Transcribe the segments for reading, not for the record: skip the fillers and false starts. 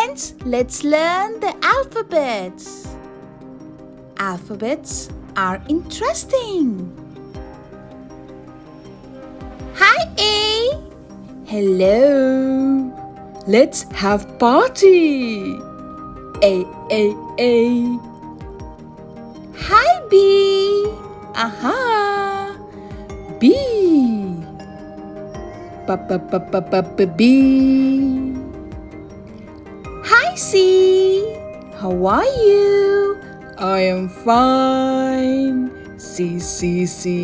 friends, let's learn the alphabets. Alphabets are interesting. Hi A. Hello. Let's have party. A. Hi B. Aha. B. B. Hi C. How are you? I am fine. C.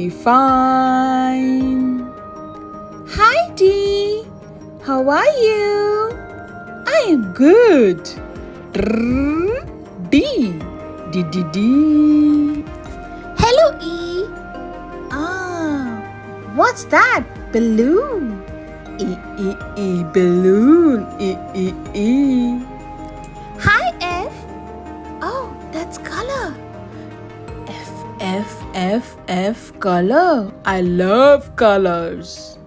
Fine. Hi D. How are you? I am good. D. Hello E. What's that? Balloon. E. Balloon. E. Hi F. Oh, that's color. F. Color. I love colors.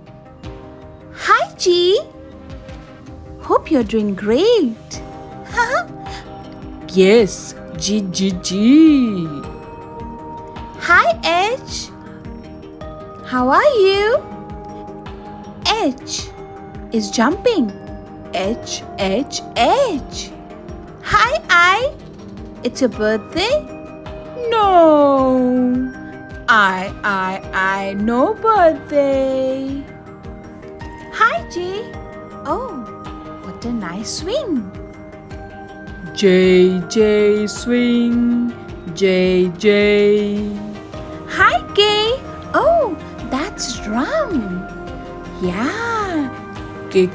Hi G. Hope you're doing great. Yes, G. Hi H. How are you? H is jumping. H. Hi I. It's your birthday? No. I. No birthday. Hi J. Oh, what a nice swing. J. Swing. J. Hi K. Oh, that's drum. Yeah. K.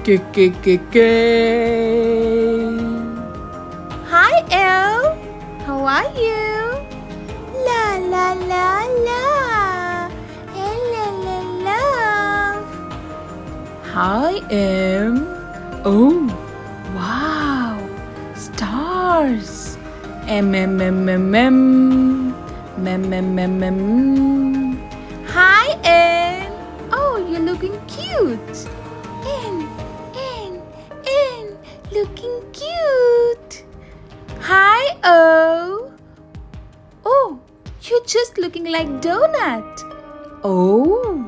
Hi L. How are you? La. Love. Hi M. Oh, wow. Stars. M. Hi N. Oh, you're looking cute. N. Looking cute. Hi O. Oh, you're just looking like donut. Oh.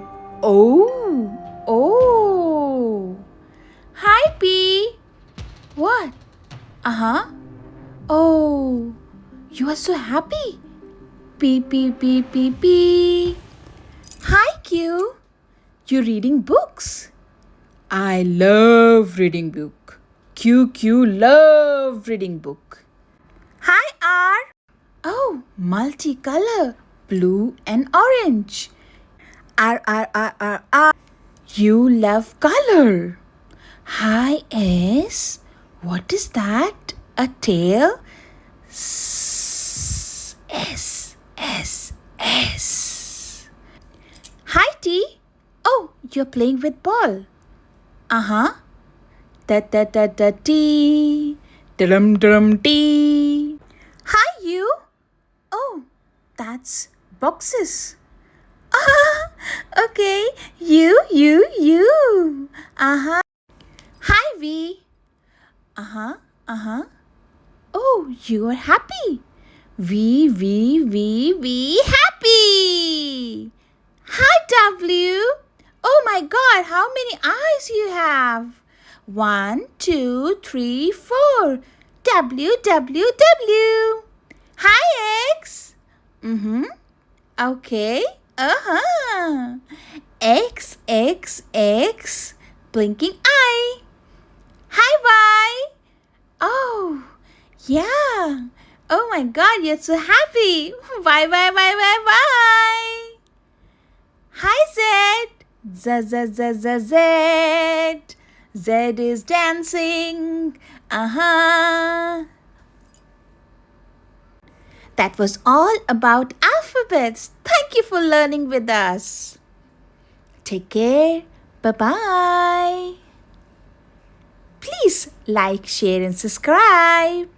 Hi P. What? Oh, you are so happy. P. Hi Q. You're reading books. I love reading book. Q love reading book. Hi R. Oh, multicolor, blue and orange. R. You love color. Hi S. What is that? A tail? S. Hi T. Oh, you're playing with ball. T. Drum T. Hi you. Oh, that's boxes. Okay. You. Hi V. Oh, you are happy. V happy. Hi W. Oh my God, how many eyes you have? 1, 2, 3, 4. W. Hi X. Okay. X. Blinking eye. Hi Y. Oh, yeah. Oh my God, you're so happy. Bye. Hi Z. Z is dancing. That was all about alphabets. Thank you for learning with us. Take care. Bye-bye. Please like, share and subscribe.